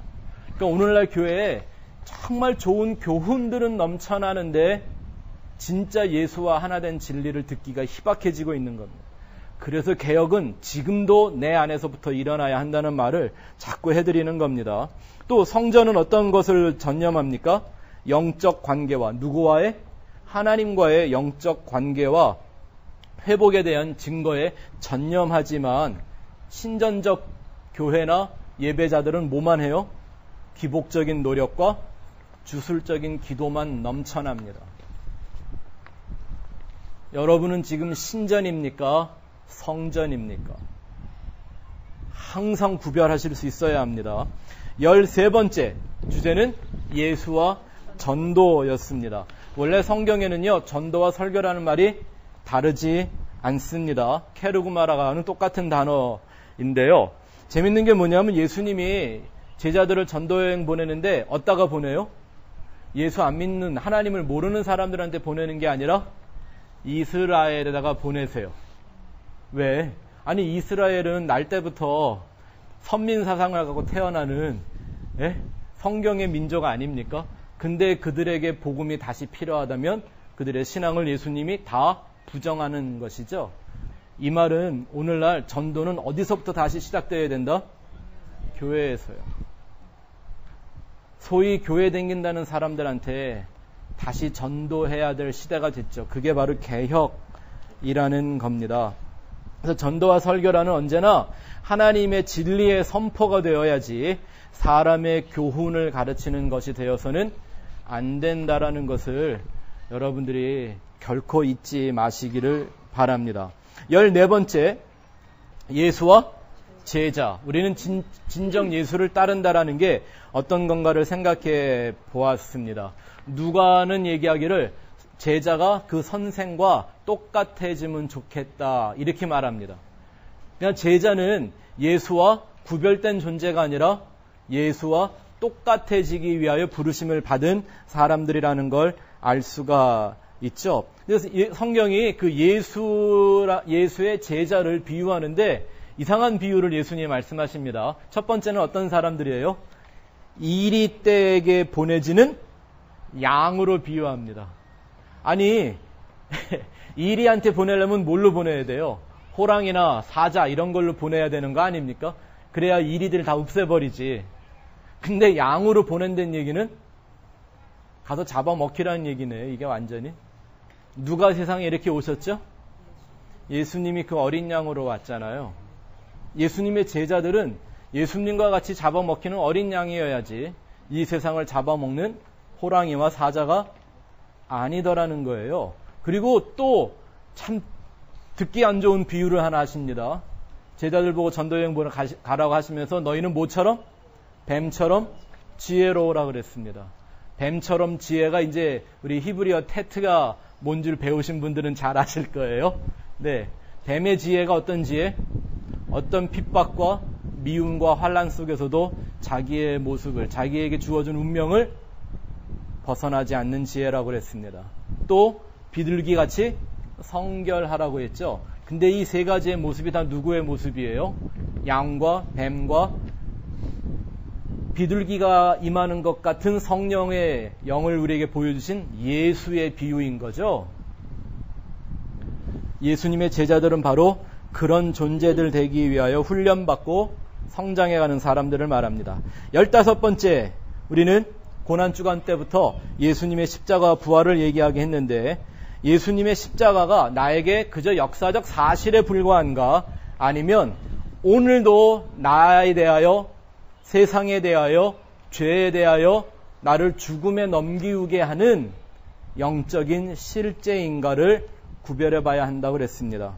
그러니까 오늘날 교회에 정말 좋은 교훈들은 넘쳐나는데 진짜 예수와 하나 된 진리를 듣기가 희박해지고 있는 겁니다. 그래서 개혁은 지금도 내 안에서부터 일어나야 한다는 말을 자꾸 해드리는 겁니다. 또 성전은 어떤 것을 전념합니까? 영적 관계와 누구와의? 하나님과의 영적 관계와 회복에 대한 증거에 전념하지만 신전적 교회나 예배자들은 뭐만 해요? 기복적인 노력과 주술적인 기도만 넘쳐납니다. 여러분은 지금 신전입니까? 성전입니까? 항상 구별하실 수 있어야 합니다. 13번째 주제는 예수와 전도였습니다. 원래 성경에는요, 전도와 설교라는 말이 다르지 않습니다. 케르구마라가는 똑같은 단어인데요. 재밌는 게 뭐냐면 예수님이 제자들을 전도여행 보내는데 어디다가 보내요? 예수 안 믿는 하나님을 모르는 사람들한테 보내는 게 아니라 이스라엘에다가 보내세요. 왜? 아니 이스라엘은 날 때부터 선민 사상을 갖고 태어나는 성경의 민족 아닙니까? 근데 그들에게 복음이 다시 필요하다면 그들의 신앙을 예수님이 다 부정하는 것이죠. 이 말은 오늘날 전도는 어디서부터 다시 시작되어야 된다? 교회에서요. 소위 교회 다닌다는 사람들한테 다시 전도해야 될 시대가 됐죠. 그게 바로 개혁이라는 겁니다. 그래서 전도와 설교라는 언제나 하나님의 진리의 선포가 되어야지 사람의 교훈을 가르치는 것이 되어서는 안 된다라는 것을 여러분들이 결코 잊지 마시기를 바랍니다. 14번째, 예수와 제자. 우리는 진정 예수를 따른다라는 게 어떤 건가를 생각해 보았습니다. 누가는 얘기하기를 제자가 그 선생과 똑같아지면 좋겠다 이렇게 말합니다. 그냥 제자는 예수와 구별된 존재가 아니라 예수와 똑같아지기 위하여 부르심을 받은 사람들이라는 걸 알 수가 있죠. 그래서 성경이 그 예수의 제자를 비유하는데 이상한 비유를 예수님이 말씀하십니다. 첫 번째는 어떤 사람들이에요? 이리떼에게 보내지는 양으로 비유합니다. 아니 이리한테 보내려면 뭘로 보내야 돼요? 호랑이나 사자 이런 걸로 보내야 되는 거 아닙니까? 그래야 이리들 다 없애버리지. 근데 양으로 보낸다는 얘기는 가서 잡아먹히라는 얘기네요. 이게 완전히. 누가 세상에 이렇게 오셨죠? 예수님이 그 어린 양으로 왔잖아요. 예수님의 제자들은 예수님과 같이 잡아먹히는 어린 양이어야지 이 세상을 잡아먹는 호랑이와 사자가 아니더라는 거예요. 그리고 또 참 듣기 안 좋은 비유를 하나 하십니다. 제자들 보고 전도여행 보러 가라고 하시면서 너희는 뭐처럼? 뱀처럼 지혜로우라 그랬습니다. 뱀처럼 지혜가 이제 우리 히브리어 테트가 뭔 줄 배우신 분들은 잘 아실 거예요. 네, 뱀의 지혜가 어떤 지혜? 어떤 핍박과 미움과 환난 속에서도 자기의 모습을, 자기에게 주어진 운명을 벗어나지 않는 지혜라고 그랬습니다. 또 비둘기같이 성결하라고 했죠. 근데 이 세 가지의 모습이 다 누구의 모습이에요? 양과 뱀과 비둘기가 임하는 것 같은 성령의 영을 우리에게 보여주신 예수의 비유인 거죠. 예수님의 제자들은 바로 그런 존재들 되기 위하여 훈련받고 성장해가는 사람들을 말합니다. 15번째, 우리는 고난주간 때부터 예수님의 십자가와 부활을 얘기하게 했는데 예수님의 십자가가 나에게 그저 역사적 사실에 불과한가? 아니면 오늘도 나에 대하여, 세상에 대하여, 죄에 대하여 나를 죽음에 넘기우게 하는 영적인 실제인가를 구별해 봐야 한다고 그랬습니다.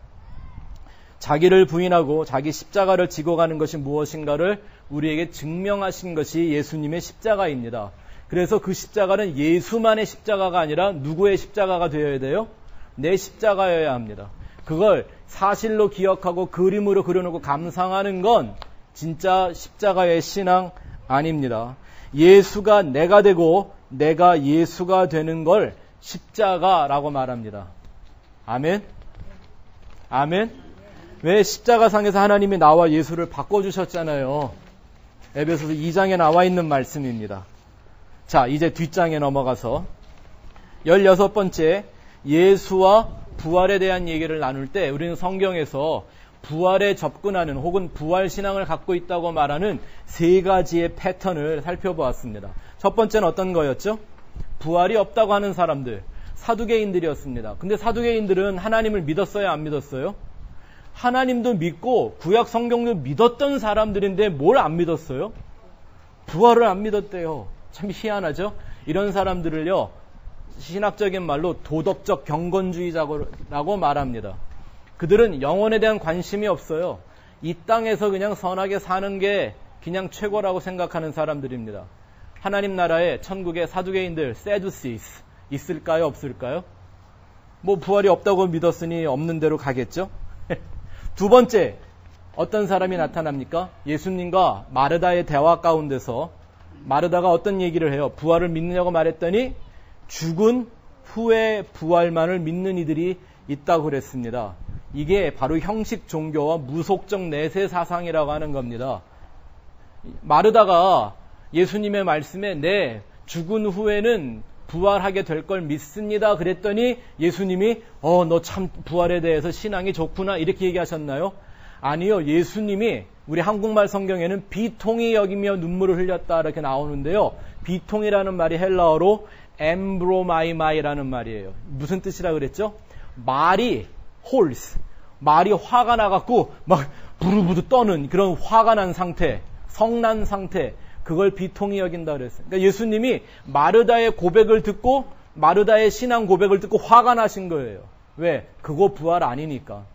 자기를 부인하고 자기 십자가를 지고 가는 것이 무엇인가를 우리에게 증명하신 것이 예수님의 십자가입니다. 그래서 그 십자가는 예수만의 십자가가 아니라 누구의 십자가가 되어야 돼요? 내 십자가여야 합니다. 그걸 사실로 기억하고 그림으로 그려놓고 감상하는 건 진짜 십자가의 신앙 아닙니다. 예수가 내가 되고 내가 예수가 되는 걸 십자가라고 말합니다. 아멘? 아멘? 왜 십자가상에서 하나님이 나와 예수를 바꿔주셨잖아요. 에베소서 2장에 나와 있는 말씀입니다. 자, 이제 뒷장에 넘어가서 16번째, 예수와 부활에 대한 얘기를 나눌 때 우리는 성경에서 부활에 접근하는 혹은 부활신앙을 갖고 있다고 말하는 세 가지의 패턴을 살펴보았습니다. 첫 번째는 어떤 거였죠? 부활이 없다고 하는 사람들, 사두개인들이었습니다. 근데 사두개인들은 하나님을 믿었어요, 안 믿었어요? 하나님도 믿고 구약 성경도 믿었던 사람들인데 뭘 안 믿었어요? 부활을 안 믿었대요. 참 희한하죠? 이런 사람들을요, 신학적인 말로 도덕적 경건주의자라고 말합니다. 그들은 영혼에 대한 관심이 없어요. 이 땅에서 그냥 선하게 사는 게 그냥 최고라고 생각하는 사람들입니다. 하나님 나라에 천국의 사두개인들, 세두시스 있을까요, 없을까요? 뭐 부활이 없다고 믿었으니 없는 대로 가겠죠? 두 번째, 어떤 사람이 나타납니까? 예수님과 마르다의 대화 가운데서 마르다가 어떤 얘기를 해요? 부활을 믿느냐고 말했더니 죽은 후에 부활만을 믿는 이들이 있다고 그랬습니다. 이게 바로 형식 종교와 무속적 내세 사상이라고 하는 겁니다. 마르다가 예수님의 말씀에 네, 죽은 후에는 부활하게 될 걸 믿습니다. 그랬더니 예수님이 너 참 부활에 대해서 신앙이 좋구나 이렇게 얘기하셨나요? 아니요. 예수님이 우리 한국말 성경에는 비통히 여기며 눈물을 흘렸다 이렇게 나오는데요. 비통이라는 말이 헬라어로 엠브로마이마이라는 말이에요. 무슨 뜻이라 그랬죠? 말이 화가 나갖고 막 부르부르 떠는 그런 화가 난 상태, 성난 상태, 그걸 비통히 여긴다 그랬어요. 그러니까 예수님이 마르다의 고백을 듣고 마르다의 신앙 고백을 듣고 화가 나신 거예요. 왜? 그거 부활 아니니까.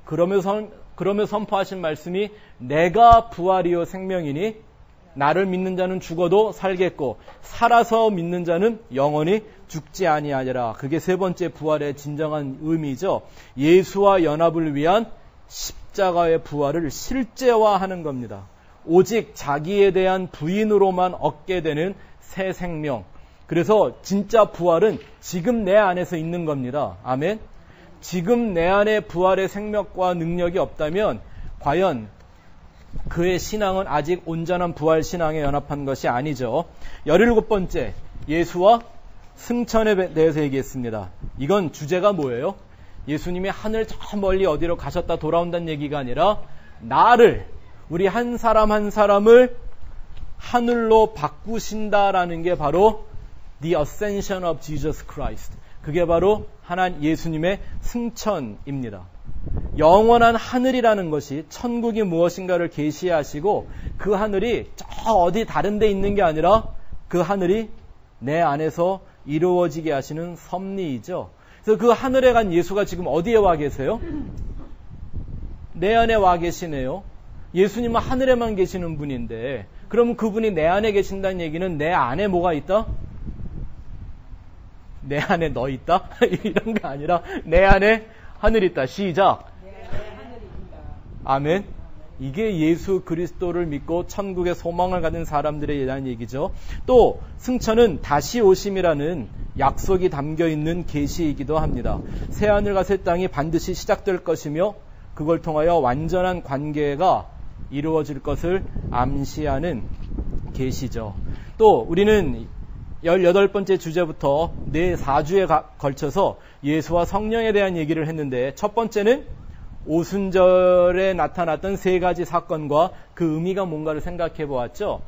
그러면서 선포하신 말씀이 내가 부활이요 생명이니 나를 믿는 자는 죽어도 살겠고 살아서 믿는 자는 영원히 죽지 아니하리라. 그게 세 번째 부활의 진정한 의미죠. 예수와 연합을 위한 십자가의 부활을 실제화하는 겁니다. 오직 자기에 대한 부인으로만 얻게 되는 새 생명. 그래서 진짜 부활은 지금 내 안에서 있는 겁니다. 아멘. 지금 내 안에 부활의 생명과 능력이 없다면 과연 그의 신앙은 아직 온전한 부활 신앙에 연합한 것이 아니죠. 17번째, 예수와 승천에 대해서 얘기했습니다. 이건 주제가 뭐예요? 예수님이 하늘 저 멀리 어디로 가셨다 돌아온다는 얘기가 아니라 나를 우리 한 사람 한 사람을 하늘로 바꾸신다라는 게 바로 The Ascension of Jesus Christ. 그게 바로 예수님의 승천입니다. 영원한 하늘이라는 것이 천국이 무엇인가를 계시하시고 그 하늘이 저 어디 다른 데 있는 게 아니라 그 하늘이 내 안에서 이루어지게 하시는 섭리이죠. 그래서 그 하늘에 간 예수가 지금 어디에 와 계세요? 내 안에 와 계시네요. 예수님은 하늘에만 계시는 분인데 그러면 그분이 내 안에 계신다는 얘기는 내 안에 뭐가 있다? 내 안에 너 있다? 이런 게 아니라 내 안에 하늘이 있다. 시작. 아멘. 이게 예수 그리스도를 믿고 천국의 소망을 가진 사람들에 대한 얘기죠. 또 승천은 다시 오심이라는 약속이 담겨 있는 계시이기도 합니다. 새하늘과 새 땅이 반드시 시작될 것이며 그걸 통하여 완전한 관계가 이루어질 것을 암시하는 계시죠. 또 우리는 18번째 주제부터 4주에 걸쳐서 예수와 성령에 대한 얘기를 했는데 첫 번째는 오순절에 나타났던 3가지 사건과 그 의미가 뭔가를 생각해 보았죠.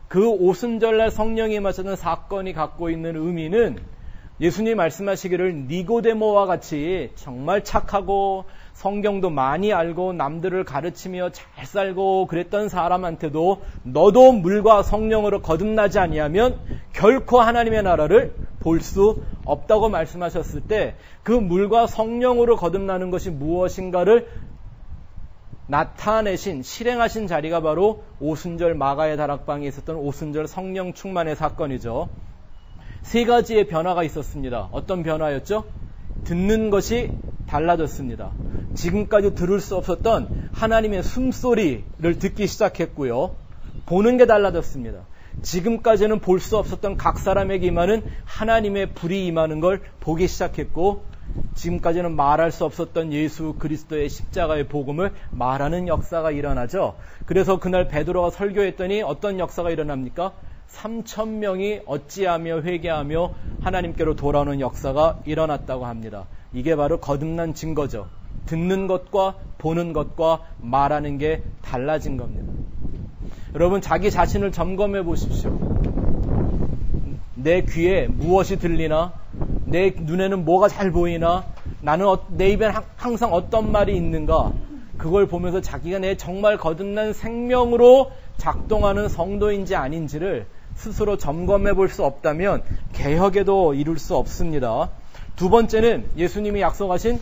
그 오순절날 성령이 임하셨던 사건이 갖고 있는 의미는 예수님이 말씀하시기를 니고데모와 같이 정말 착하고 성경도 많이 알고 남들을 가르치며 잘 살고 그랬던 사람한테도 너도 물과 성령으로 거듭나지 아니하면 결코 하나님의 나라를 볼 수 없다고 말씀하셨을 때 그 물과 성령으로 거듭나는 것이 무엇인가를 나타내신 실행하신 자리가 바로 오순절 마가의 다락방에 있었던 오순절 성령 충만의 사건이죠. 3가지의 변화가 있었습니다. 어떤 변화였죠? 듣는 것이 달라졌습니다. 지금까지 들을 수 없었던 하나님의 숨소리를 듣기 시작했고요. 보는 게 달라졌습니다. 지금까지는 볼 수 없었던 각 사람에게 임하는 하나님의 불이 임하는 걸 보기 시작했고 지금까지는 말할 수 없었던 예수 그리스도의 십자가의 복음을 말하는 역사가 일어나죠. 그래서 그날 베드로가 설교했더니 어떤 역사가 일어납니까? 3,000명이 어찌하며 회개하며 하나님께로 돌아오는 역사가 일어났다고 합니다. 이게 바로 거듭난 증거죠. 듣는 것과 보는 것과 말하는 게 달라진 겁니다. 여러분 자기 자신을 점검해 보십시오. 내 귀에 무엇이 들리나? 내 눈에는 뭐가 잘 보이나? 나는 내 입에 항상 어떤 말이 있는가? 그걸 보면서 자기가 내 정말 거듭난 생명으로 작동하는 성도인지 아닌지를 스스로 점검해 볼 수 없다면 개혁에도 이룰 수 없습니다. 2번째는 예수님이 약속하신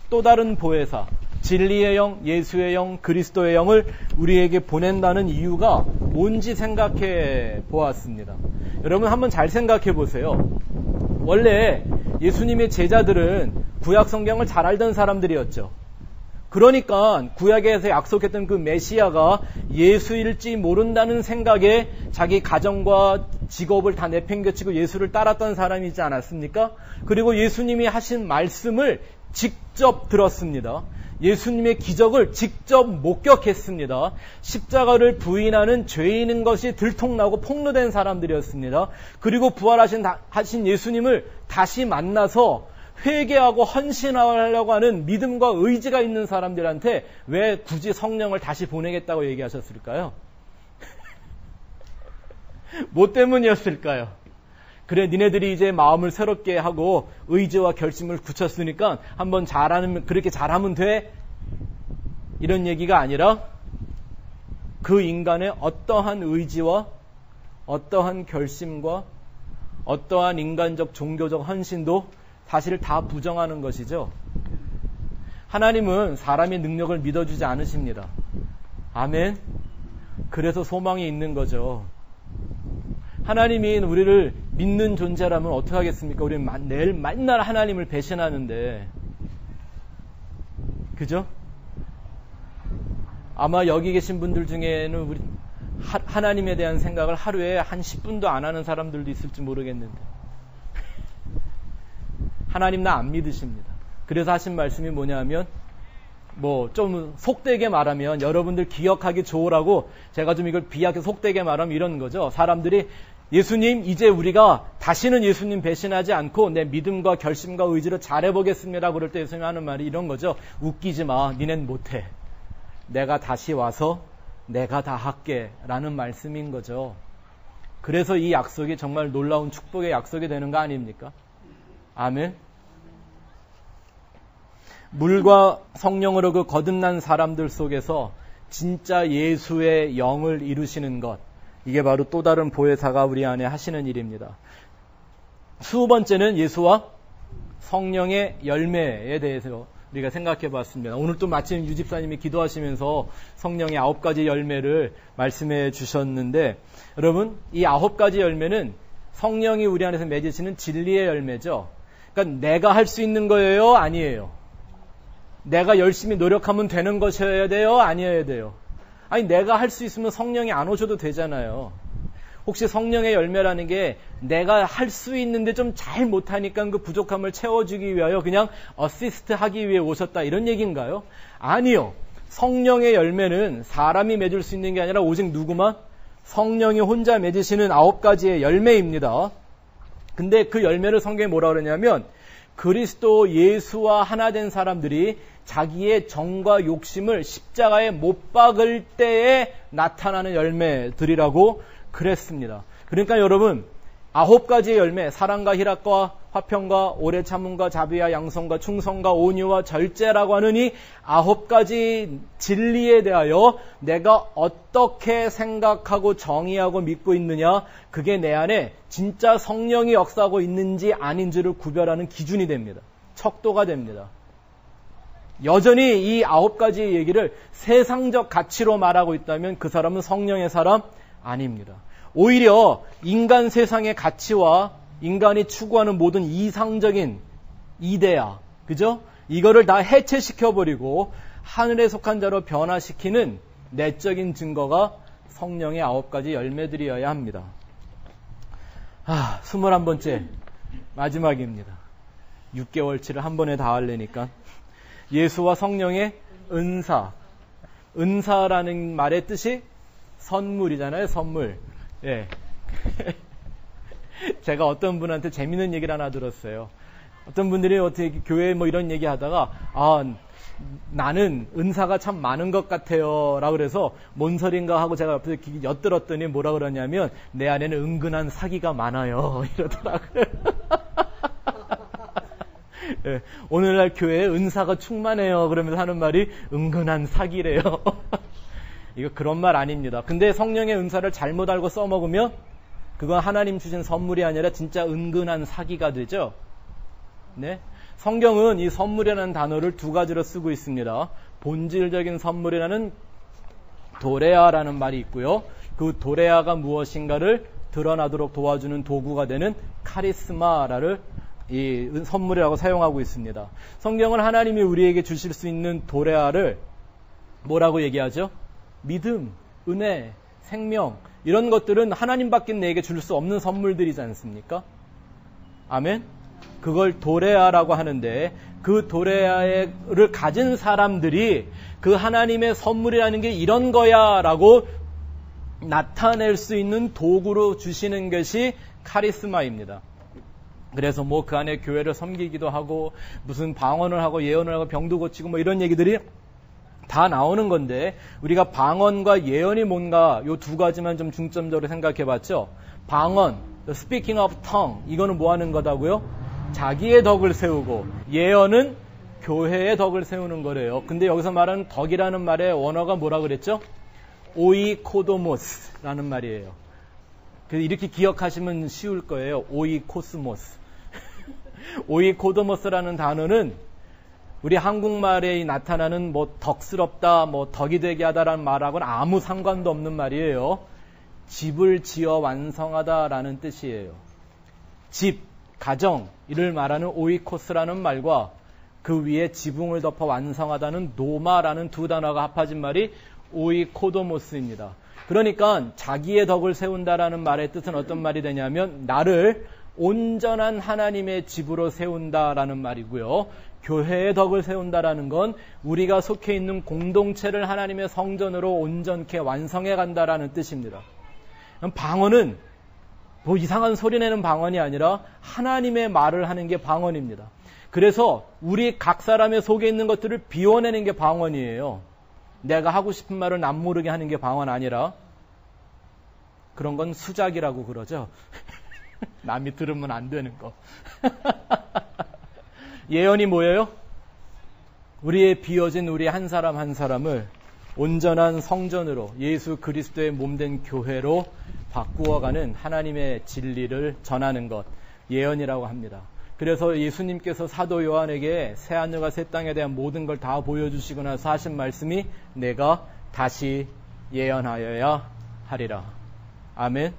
또 다른 보혜사, 진리의 영, 예수의 영, 그리스도의 영을 우리에게 보낸다는 이유가 뭔지 생각해 보았습니다. 여러분 한번 잘 생각해 보세요. 원래 예수님의 제자들은 구약 성경을 잘 알던 사람들이었죠. 그러니까 구약에서 약속했던 그 메시아가 예수일지 모른다는 생각에 자기 가정과 직업을 다 내팽개치고 예수를 따랐던 사람이지 않았습니까? 그리고 예수님이 하신 말씀을 직접 들었습니다. 예수님의 기적을 직접 목격했습니다. 십자가를 부인하는 죄인인 것이 들통나고 폭로된 사람들이었습니다. 그리고 부활하신 예수님을 다시 만나서 회개하고 헌신하려고 하는 믿음과 의지가 있는 사람들한테 왜 굳이 성령을 다시 보내겠다고 얘기하셨을까요? 뭐 때문이었을까요? 그래 니네들이 이제 마음을 새롭게 하고 의지와 결심을 굳혔으니까 한번 그렇게 잘하면 돼? 이런 얘기가 아니라 그 인간의 어떠한 의지와 어떠한 결심과 어떠한 인간적 종교적 헌신도 사실 다 부정하는 것이죠. 하나님은 사람의 능력을 믿어주지 않으십니다. 아멘. 그래서 소망이 있는 거죠. 하나님이 우리를 믿는 존재라면 어떻게 하겠습니까? 우리는 매일 맨날 하나님을 배신하는데, 그죠? 아마 여기 계신 분들 중에는 우리 하나님에 대한 생각을 하루에 한 10분도 안 하는 사람들도 있을지 모르겠는데, 하나님 나 안 믿으십니다. 그래서 하신 말씀이 뭐냐면, 좀 속되게 말하면 여러분들 기억하기 좋으라고 제가 좀 이걸 비약해 속되게 말하면 이런 거죠. 사람들이 예수님 이제 우리가 다시는 예수님 배신하지 않고 내 믿음과 결심과 의지로 잘해보겠습니다. 그럴 때 예수님 하는 말이 이런 거죠. 웃기지 마. 니넨 못해. 내가 다시 와서 내가 다 할게 라는 말씀인 거죠. 그래서 이 약속이 정말 놀라운 축복의 약속이 되는 거 아닙니까? 아멘. 물과 성령으로 그 거듭난 사람들 속에서 진짜 예수의 영을 이루시는 것, 이게 바로 또 다른 보혜사가 우리 안에 하시는 일입니다. 수 번째는 예수와 성령의 열매에 대해서 우리가 생각해 봤습니다. 오늘 또 마침 유집사님이 기도하시면서 성령의 9가지 열매를 말씀해 주셨는데, 여러분, 이 9가지 열매는 성령이 우리 안에서 맺으시는 진리의 열매죠. 그러니까 내가 할 수 있는 거예요? 아니에요. 내가 열심히 노력하면 되는 것이어야 돼요? 아니어야 돼요. 아니, 내가 할 수 있으면 성령이 안 오셔도 되잖아요. 혹시 성령의 열매라는 게 내가 할 수 있는데 좀 잘 못하니까 그 부족함을 채워주기 위하여 그냥 어시스트 하기 위해 오셨다, 이런 얘기인가요? 아니요. 성령의 열매는 사람이 맺을 수 있는 게 아니라 오직 누구만? 성령이 혼자 맺으시는 9가지의 열매입니다. 근데 그 열매를 성경에 뭐라 그러냐면, 그리스도 예수와 하나 된 사람들이 자기의 정과 욕심을 십자가에 못 박을 때에 나타나는 열매들이라고 그랬습니다. 그러니까 여러분, 9가지의 열매, 사랑과 희락과 화평과 오래 참음과 자비와 양성과 충성과 온유와 절제라고 하는 이 9가지 진리에 대하여 내가 어떻게 생각하고 정의하고 믿고 있느냐, 그게 내 안에 진짜 성령이 역사하고 있는지 아닌지를 구별하는 기준이 됩니다. 척도가 됩니다. 여전히 이 9가지 얘기를 세상적 가치로 말하고 있다면 그 사람은 성령의 사람 아닙니다. 오히려 인간 세상의 가치와 인간이 추구하는 모든 이상적인 이데아, 그죠? 이거를 다 해체시켜버리고 하늘에 속한 자로 변화시키는 내적인 증거가 성령의 9가지 열매들이어야 합니다. 21번째, 마지막입니다. 6개월치를 한 번에 다 하려니까. 예수와 성령의 은사. 은사라는 말의 뜻이 선물이잖아요, 선물. 예. 제가 어떤 분한테 재밌는 얘기를 하나 들었어요. 어떤 분들이 어떻게 교회에 뭐 이런 얘기 하다가, 나는 은사가 참 많은 것 같아요 라고 그래서 뭔 소린가 하고 제가 옆에서 엿들었더니 뭐라 그러냐면, 내 안에는 은근한 사기가 많아요 이러더라고요. 예, 오늘날 교회에 은사가 충만해요 그러면서 하는 말이 은근한 사기래요. 이거 그런 말 아닙니다. 근데 성령의 은사를 잘못 알고 써먹으면 그건 하나님 주신 선물이 아니라 진짜 은근한 사기가 되죠. 네? 성경은 이 선물이라는 단어를 2가지로 쓰고 있습니다. 본질적인 선물이라는 도레아라는 말이 있고요. 그 도레아가 무엇인가를 드러나도록 도와주는 도구가 되는 카리스마를 이 선물이라고 사용하고 있습니다. 성경은 하나님이 우리에게 주실 수 있는 도레아를 뭐라고 얘기하죠? 믿음, 은혜, 생명, 이런 것들은 하나님밖에 내게 줄 수 없는 선물들이지 않습니까? 아멘? 그걸 도레아라고 하는데, 그 도레아를 가진 사람들이 그 하나님의 선물이라는 게 이런 거야 라고 나타낼 수 있는 도구로 주시는 것이 카리스마입니다. 그래서 뭐 그 안에 교회를 섬기기도 하고 무슨 방언을 하고 예언을 하고 병도 고치고 뭐 이런 얘기들이 다 나오는 건데, 우리가 방언과 예언이 뭔가 요 2가지만 좀 중점적으로 생각해 봤죠. 방언, speaking of tongue, 이거는 뭐 하는 거다고요? 자기의 덕을 세우고, 예언은 교회의 덕을 세우는 거래요. 근데 여기서 말하는 덕이라는 말의 원어가 뭐라 그랬죠? 오이코도모스라는 말이에요. 그래서 이렇게 기억하시면 쉬울 거예요. 오이코스모스. 오이코도모스라는 단어는 우리 한국말에 나타나는 뭐 덕스럽다, 뭐 덕이 되게 하다라는 말하고는 아무 상관도 없는 말이에요. 집을 지어 완성하다라는 뜻이에요. 집, 가정, 이를 말하는 오이코스라는 말과 그 위에 지붕을 덮어 완성하다는 노마라는 2 단어가 합해진 말이 오이코도모스입니다. 그러니까 자기의 덕을 세운다라는 말의 뜻은 어떤 말이 되냐면, 나를 온전한 하나님의 집으로 세운다라는 말이고요. 교회의 덕을 세운다라는 건 우리가 속해 있는 공동체를 하나님의 성전으로 온전케 완성해 간다라는 뜻입니다. 방언은 뭐 이상한 소리 내는 방언이 아니라 하나님의 말을 하는 게 방언입니다. 그래서 우리 각 사람의 속에 있는 것들을 비워내는 게 방언이에요. 내가 하고 싶은 말을 남 모르게 하는 게 방언 아니라 그런 건 수작이라고 그러죠. 남이 들으면 안 되는 거. 예언이 뭐예요? 우리의 비어진 우리 한 사람 한 사람을 온전한 성전으로 예수 그리스도의 몸된 교회로 바꾸어가는 하나님의 진리를 전하는 것, 예언이라고 합니다. 그래서 예수님께서 사도 요한에게 새하늘과 새 땅에 대한 모든 걸 다 보여주시고 나서 하신 말씀이 내가 다시 예언하여야 하리라. 아멘.